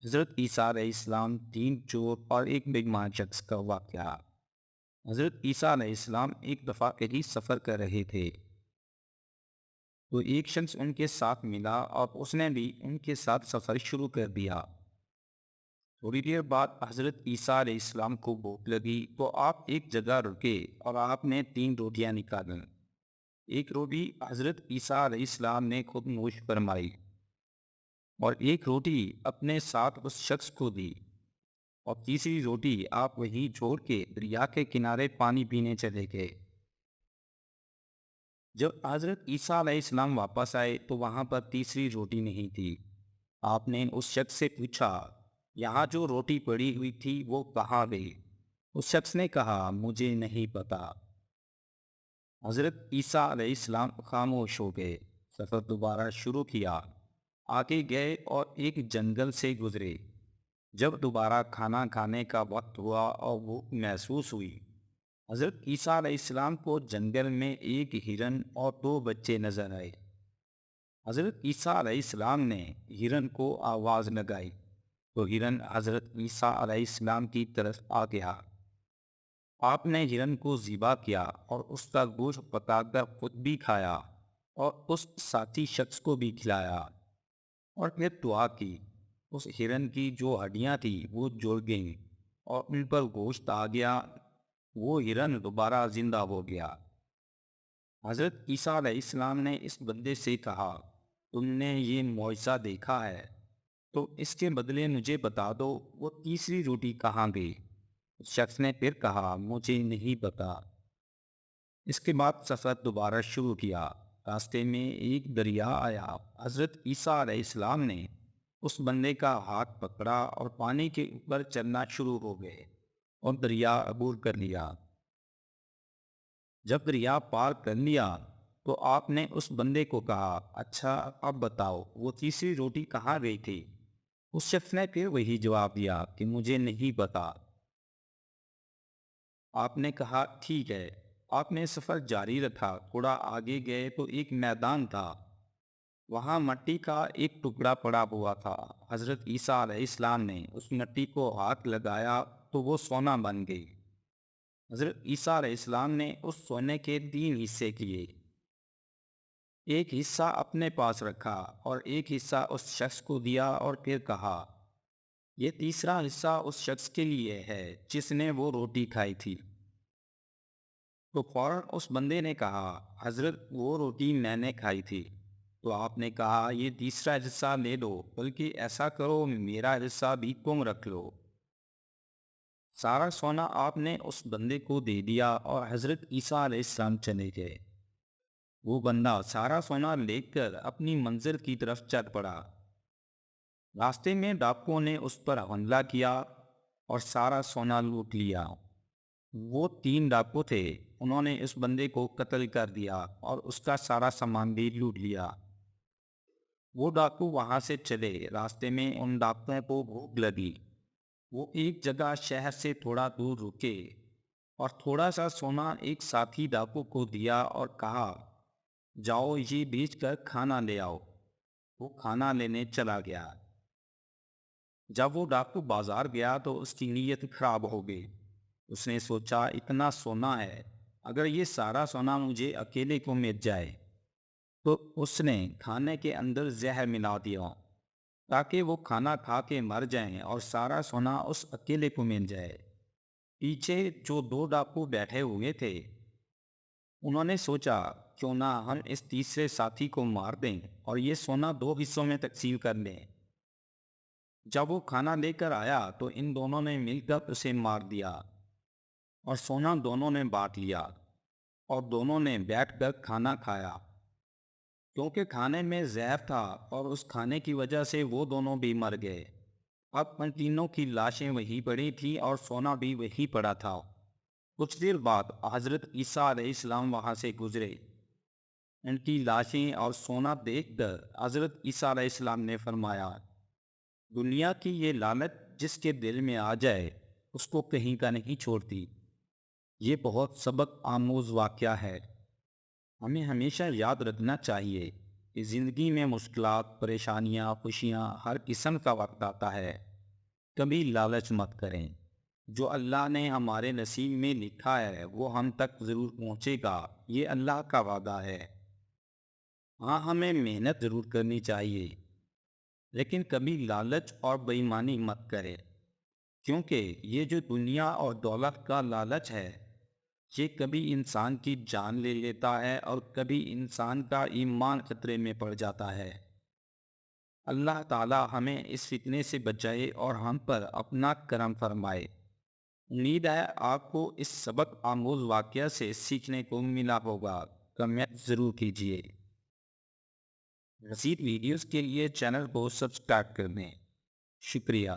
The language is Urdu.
حضرت عیسیٰ علیہ السلام تین چور اور ایک بیگمان شخص کا واقعہ۔ حضرت عیسیٰ علیہ السلام ایک دفعہ کہیں سفر کر رہے تھے تو ایک شخص ان کے ساتھ ملا اور اس نے بھی ان کے ساتھ سفر شروع کر دیا۔ تھوڑی دیر بعد حضرت عیسیٰ علیہ السلام کو بھوک لگی تو آپ ایک جگہ رکے اور آپ نے تین روٹیاں نکالیں۔ ایک روٹی حضرت عیسیٰ علیہ السلام نے خود نوش فرمائی اور ایک روٹی اپنے ساتھ اس شخص کو دی، اور تیسری روٹی آپ وہیں چھوڑ کے دریا کے کنارے پانی پینے چلے گئے۔ جب حضرت عیسیٰ علیہ السلام واپس آئے تو وہاں پر تیسری روٹی نہیں تھی۔ آپ نے اس شخص سے پوچھا، یہاں جو روٹی پڑی ہوئی تھی وہ کہاں گئی؟ اس شخص نے کہا، مجھے نہیں پتا۔ حضرت عیسیٰ علیہ السلام خاموش ہو گئے، سفر دوبارہ شروع کیا، آگے گئے اور ایک جنگل سے گزرے۔ جب دوبارہ کھانا کھانے کا وقت ہوا اور بھوک محسوس ہوئی، حضرت عیسیٰ علیہ السلام کو جنگل میں ایک ہرن اور دو بچے نظر آئے۔ حضرت عیسیٰ علیہ السلام نے ہرن کو آواز لگائی تو ہرن حضرت عیسیٰ علیہ السلام کی طرف آ گیا۔ آپ نے ہرن کو ذبح کیا اور اس کا گوشت پکا کر خود بھی کھایا اور اس ساتھی شخص کو بھی کھلایا، اور پھر دعا کی۔ اس ہرن کی جو ہڈیاں تھیں وہ جڑ گئیں اور ان پر گوشت آ گیا۔ وہ ہرن دوبارہ زندہ ہو گیا۔ حضرت عیسیٰ علیہ السلام نے اس بندے سے کہا، تم نے یہ معجزہ دیکھا ہے تو اس کے بدلے مجھے بتا دو وہ تیسری روٹی کہاں گئی؟ اس شخص نے پھر کہا، مجھے نہیں پتا۔ اس کے بعد سفر دوبارہ شروع کیا۔ راستے میں ایک دریا آیا۔ حضرت عیسیٰ علیہ السلام نے اس بندے کا ہاتھ پکڑا اور پانی کے اوپر چلنا شروع ہو گئے اور دریا عبور کر لیا۔ جب دریا پار کر لیا تو آپ نے اس بندے کو کہا، اچھا اب بتاؤ وہ تیسری روٹی کہاں گئی تھی؟ اس شخص نے پھر وہی جواب دیا کہ مجھے نہیں پتا۔ آپ نے کہا، ٹھیک ہے۔ آپ نے سفر جاری رکھا۔ تھوڑا آگے گئے تو ایک میدان تھا، وہاں مٹی کا ایک ٹکڑا پڑا ہوا تھا۔ حضرت عیسیٰ علیہ السلام نے اس مٹی کو ہاتھ لگایا تو وہ سونا بن گئی۔ حضرت عیسیٰ علیہ السلام نے اس سونے کے تین حصے کیے، ایک حصہ اپنے پاس رکھا اور ایک حصہ اس شخص کو دیا، اور پھر کہا، یہ تیسرا حصہ اس شخص کے لیے ہے جس نے وہ روٹی کھائی تھی۔ تو فوراً اس بندے نے کہا، حضرت وہ روٹی میں نے کھائی تھی۔ تو آپ نے کہا، یہ تیسرا حصہ لے لو، بلکہ ایسا کرو میرا حصہ بھی تم رکھ لو۔ سارا سونا آپ نے اس بندے کو دے دیا اور حضرت عیسیٰ علیہ السلام چلے گئے۔ وہ بندہ سارا سونا لے کر اپنی منزل کی طرف چل پڑا۔ راستے میں ڈاکوؤں نے اس پر حملہ کیا اور سارا سونا لوٹ لیا۔ وہ تین ڈاکو تھے، انہوں نے اس بندے کو قتل کر دیا اور اس کا سارا سامان بھی لوٹ لیا۔ وہ ڈاکو وہاں سے چلے۔ راستے میں ان ڈاکوؤں کو بھوک لگی۔ وہ ایک جگہ شہر سے تھوڑا دور رکے اور تھوڑا سا سونا ایک ساتھی ڈاکو کو دیا اور کہا، جاؤ یہ بیچ کر کھانا لے آؤ۔ وہ کھانا لینے چلا گیا۔ جب وہ ڈاکو بازار گیا تو اس کی نیت خراب ہو گئی۔ اس نے سوچا، اتنا سونا ہے، اگر یہ سارا سونا مجھے اکیلے کو مل جائے۔ تو اس نے کھانے کے اندر زہر ملا دیا تاکہ وہ کھانا کھا کے مر جائیں اور سارا سونا اس اکیلے کو مل جائے۔ پیچھے جو دو ڈاکو بیٹھے ہوئے تھے انہوں نے سوچا، کیوں نہ ہم اس تیسرے ساتھی کو مار دیں اور یہ سونا دو حصوں میں تقسیم کر لیں۔ جب وہ کھانا لے کر آیا تو ان دونوں نے مل کر اسے مار دیا اور سونا دونوں نے بانٹ لیا، اور دونوں نے بیٹھ کر کھانا کھایا۔ کیونکہ کھانے میں زہر تھا اور اس کھانے کی وجہ سے وہ دونوں بھی مر گئے۔ اب ان تینوں کی لاشیں وہیں پڑی تھیں اور سونا بھی وہیں پڑا تھا۔ کچھ دیر بعد حضرت عیسیٰ علیہ السلام وہاں سے گزرے۔ ان کی لاشیں اور سونا دیکھ کر حضرت عیسیٰ علیہ السلام نے فرمایا، دنیا کی یہ لعنت جس کے دل میں آ جائے اس کو کہیں کا نہیں چھوڑتی۔ یہ بہت سبق آموز واقعہ ہے۔ ہمیں ہمیشہ یاد رکھنا چاہیے کہ زندگی میں مشکلات، پریشانیاں، خوشیاں ہر قسم کا وقت آتا ہے، کبھی لالچ مت کریں۔ جو اللہ نے ہمارے نصیب میں لکھا ہے وہ ہم تک ضرور پہنچے گا، یہ اللہ کا وعدہ ہے۔ ہاں، ہمیں محنت ضرور کرنی چاہیے، لیکن کبھی لالچ اور بے ایمانی مت کرے، کیونکہ یہ جو دنیا اور دولت کا لالچ ہے یہ کبھی انسان کی جان لے لیتا ہے اور کبھی انسان کا ایمان خطرے میں پڑ جاتا ہے۔ اللہ تعالی ہمیں اس فتنے سے بچائے اور ہم پر اپنا کرم فرمائے۔ امید ہے آپ کو اس سبق آموز واقعہ سے سیکھنے کو ملا ہوگا۔ کمنٹ ضرور کیجیے۔ مزید ویڈیوز کے لیے چینل کو سبسکرائب کر دیں۔ شکریہ۔